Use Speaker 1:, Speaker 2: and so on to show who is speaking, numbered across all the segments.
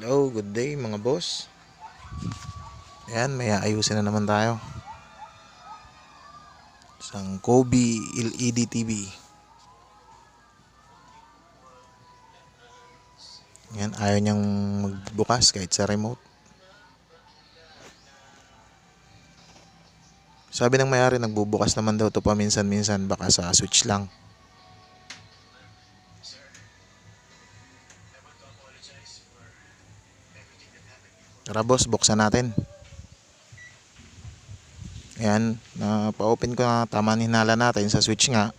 Speaker 1: Hello, good day mga boss. Ayan, may aayusin na naman tayo. Isang Kobe LED TV. Ayan, ayaw niyang magbukas kahit sa remote. Sabi ng may-ari, nagbubukas naman daw ito paminsan-minsan, baka sa switch lang. Tara boss, buksan natin. Ayan, pa-open ko na, tama hinala natin sa switch nga.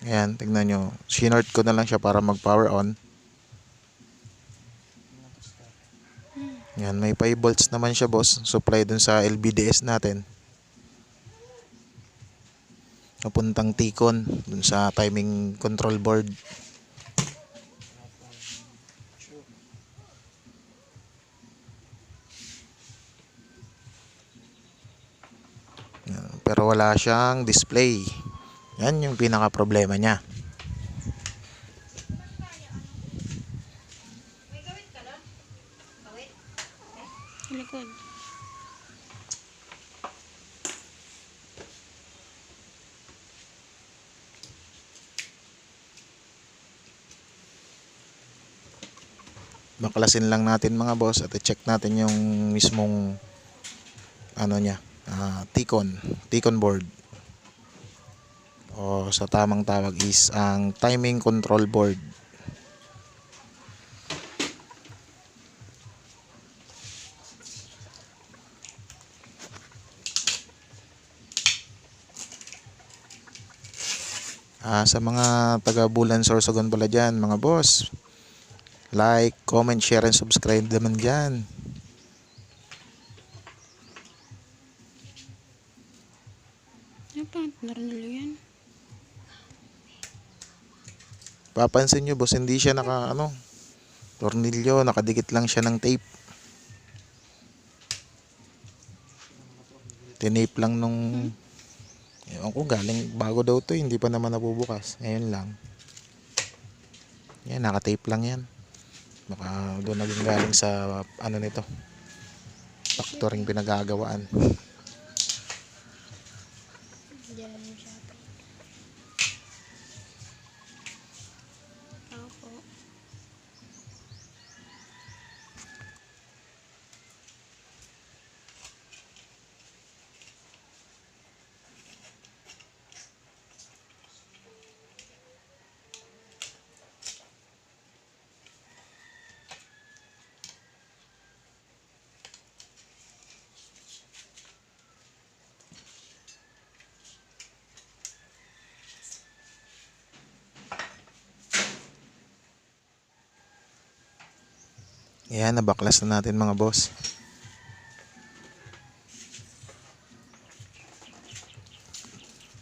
Speaker 1: Ayan, tignan nyo. Sinort ko na lang siya para mag-power on. Ayan, may 5 volts naman siya boss. Supply dun sa LVDS natin. Napuntang T-Con dun sa timing control board. Pero wala siyang display. Yan yung pinaka problema niya.
Speaker 2: Likod.
Speaker 1: Baklasin lang natin mga boss at i-check natin yung mismong ano niya, T-Con board. O sa tamang tawag is ang timing control board. Sa mga taga Bulan Sorsogon pala dyan mga boss, like, comment, share, and subscribe naman dyan.
Speaker 2: Ano pa? Naranalo yan.
Speaker 1: Papansin nyo boss, hindi siya tornilyo, nakadikit lang siya ng tape. Tinape lang nung ewan ko, galing bago daw to, hindi pa naman nabubukas. Ngayon lang. Yan, nakatape lang yan. Baka doon naging galing sa ano nito, factoring pinagagawaan.
Speaker 2: Diyan yung Shopee. Ako.
Speaker 1: Yan, nabaklas na natin mga boss.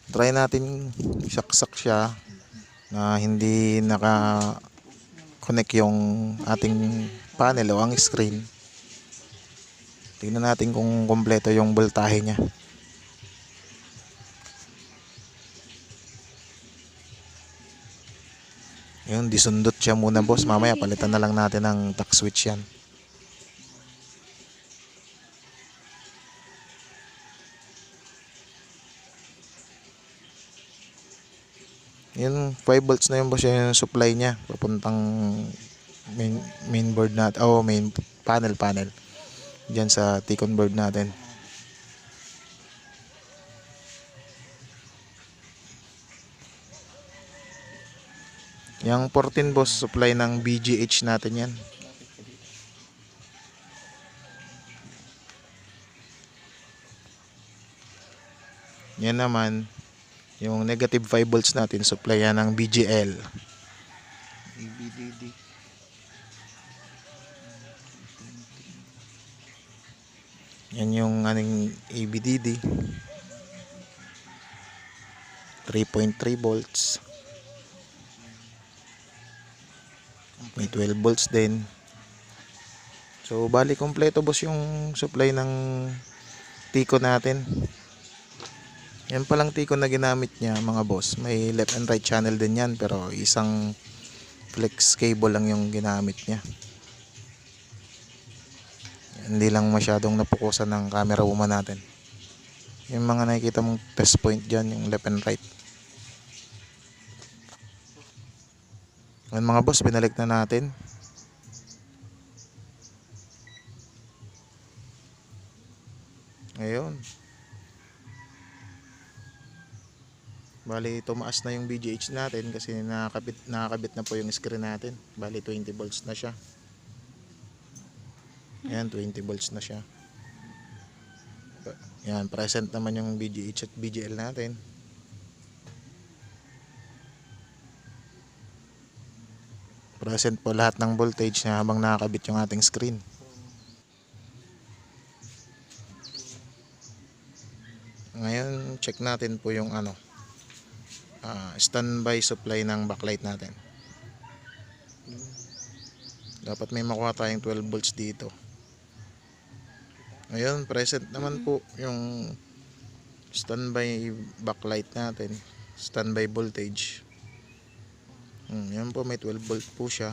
Speaker 1: Try natin saksak siya na hindi naka-connect yung ating panel o ang screen. Tingnan natin kung kompleto yung voltahe niya. Yun, disundot siya muna boss. Mamaya palitan na lang natin ng tack switch yan. Yun, 5 volts na yun boss, yung supply niya papuntang main board natin, main panel dyan sa T-Con board natin. Yung 14 boss, supply ng BGH natin yan. Yan naman, yung negative 5 volts natin, supply yan ng BGL. EBDD. Yan yung aning EBDD. 3.3 volts. May 12 volts din. So, bali kompleto boss yung supply ng T-Con natin. Yan palang T-Con na ginamit niya mga boss. May left and right channel din yan, pero isang flex cable lang yung ginamit niya. Hindi lang masyadong napukusan ng camera woman natin. Yung mga nakikita mong test point dyan, yung left and right. Ngayon mga boss, binalik na natin. Ngayon. Bali, tumaas na yung VGH natin kasi nakakabit na po yung screen natin. Bali, 20 volts na siya. Ayan, 20 volts na siya. Yan, present naman yung VGH at VGL natin. Present po lahat ng voltage na habang nakakabit yung ating screen. Ngayon, check natin po yung standby supply ng backlight natin. Dapat may makuha tayong 12 volts dito. Ngayon, present naman po yung standby backlight natin, standby voltage. Yan po, may 12 volt po siya.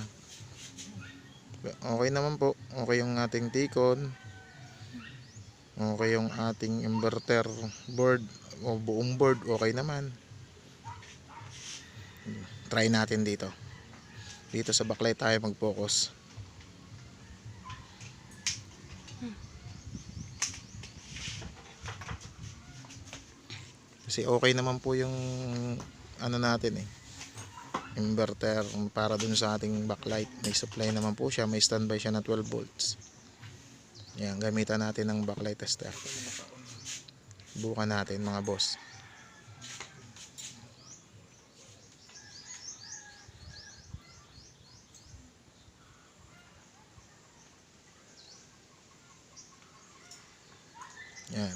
Speaker 1: Okay naman po. Okay yung ating T-con. Okay yung ating inverter board o buong board. Okay naman. Try natin dito. Dito sa backlight tayo mag-focus. Kasi okay naman po yung natin inverter para dun sa ating backlight. May supply naman po siya, may standby siya na 12 volts. Yan, gamitan natin ng backlight tester. Bukan natin mga boss. Yan,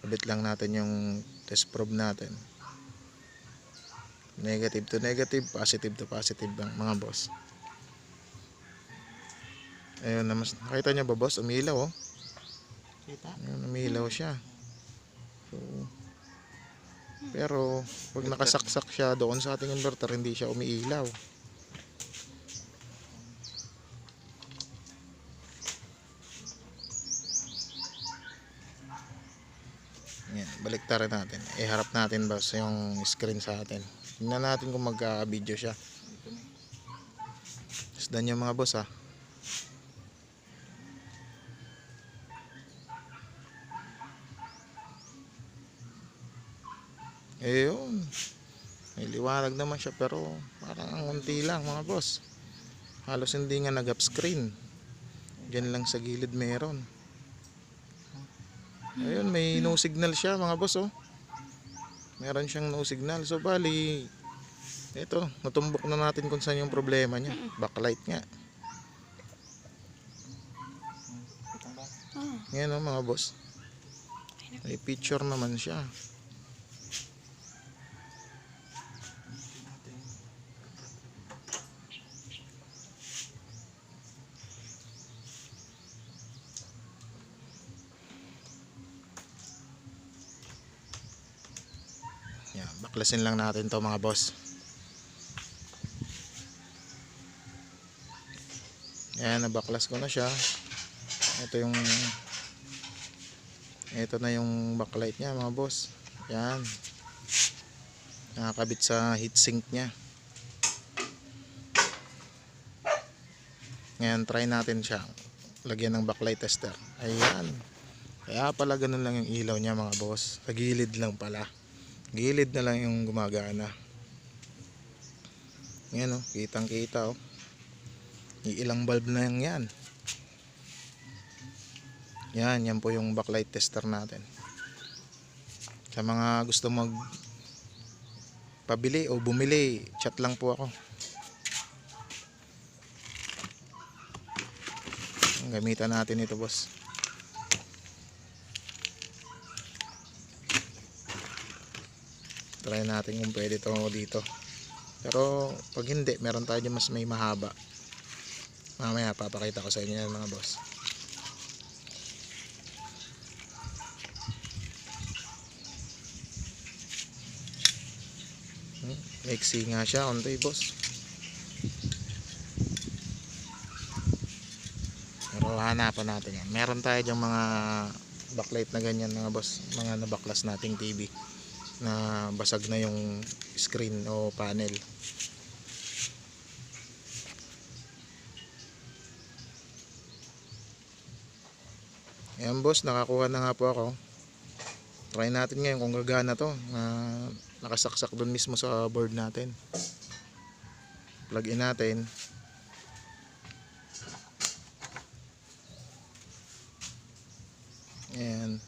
Speaker 1: kabit lang natin yung test probe natin. Negative to negative, positive to positive lang mga boss. Ayun, nakita nyo ba boss? Umilaw Kita? Ayun, umilaw siya. So, pero pag nakasaksak siya doon sa ating inverter, hindi siya umiilaw. Yan, baliktarin natin. Iharap natin boss yung screen sa atin. Tingnan natin kung magka-video siya. Isdan nyo mga boss Ayun. May liwanag naman siya pero parang ang unti lang mga boss. Halos hindi nga nag-up screen. Diyan lang sa gilid meron. Ayun, may no signal siya mga boss Meron siyang no signal. So bali, ito, natumbok na natin kung saan yung problema niya. Backlight nga. Ngayon mga boss. May picture naman siya. Yan, baklasin lang natin to mga boss. Yan, nabaklas ko na siya. Ito na yung backlight niya mga boss. Yan, nakakabit sa heatsink niya. Ngayon try natin siya lagyan ng backlight tester. Ayan, kaya pala ganun lang yung ilaw niya mga boss. Sa gilid lang pala, gilid na lang yung gumagana. Ngayon kitang kita ilang bulb na yan. Yan po yung backlight tester natin. Sa mga gusto pabili o bumili, chat lang po ako. Gamitan natin ito boss. Try natin kung pwede ito dito. Pero pag hindi, meron tayo mas may mahaba. Mamaya papakita ko sa inyo yan mga boss. Maiksi nga siya, ontoy boss. So hanapan natin yan. Meron tayo dyang mga backlight na ganyan mga boss, mga nabaklas nating TV na basag na yung screen o panel. Ayan boss, nakakuha na nga po ako. Try natin ngayon kung gagana to. Nakasaksak dun mismo sa board natin. Plug in natin. Ayan.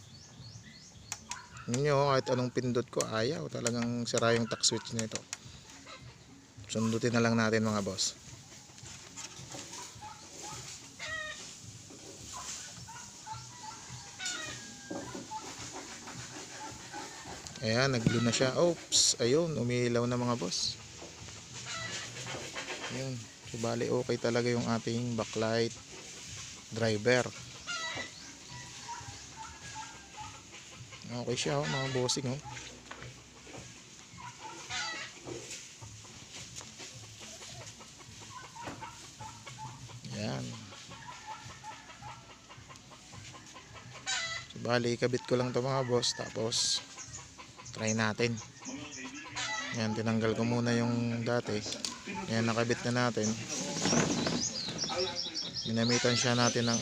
Speaker 1: Yun nyo, kahit anong pindot ko, ayaw. Talagang sira yung tack switch nito. Sundutin na lang natin mga boss. Ayan, nag-blue na siya. Oops, ayun, umiilaw na mga boss. Ayun, so bali okay talaga yung ating backlight driver. Okay siya mga bossing oh. Ayan. So bali, ikabit ko lang to mga boss, tapos try natin. Ayan, tinanggal ko muna yung dati. Ayan, nakabit na natin. Ginamitan siya natin ng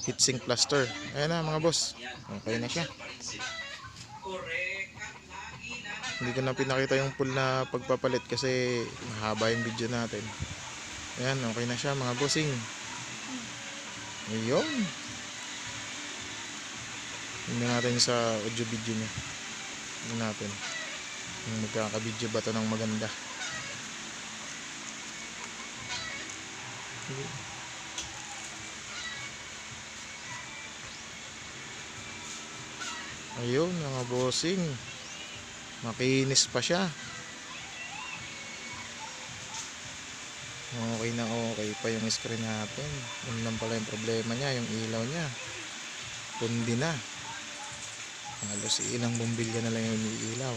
Speaker 1: heatsink plaster. Ayan na mga boss, okay na siya. Hindi ko na pinakita yung full na pagpapalit kasi mahaba yung video natin. Ayan, okay na siya mga bossing. Ayun. Tingnan natin sa audio video niya. Tingnan natin kung magkaka-video ba ito ng maganda. Ayun mga bossing, makinis pa siya. Okay na okay pa yung screen natin. Yun lang pala yung problema niya, yung ilaw niya pundi na. Halos ilang bumbilya na lang yung ilaw.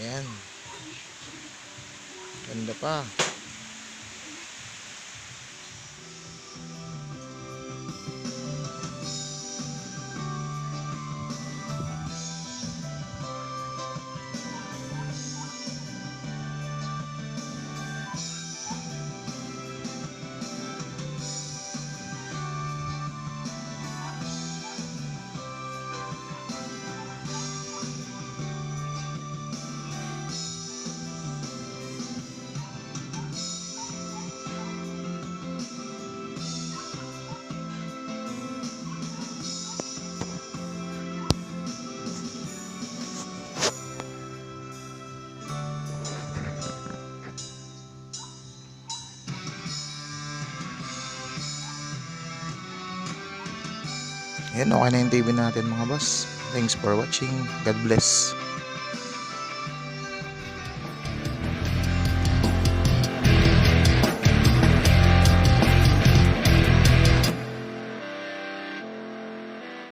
Speaker 1: Ayan, ganda pa. Ayan, okay na yung TV natin mga boss. Thanks for watching. God bless.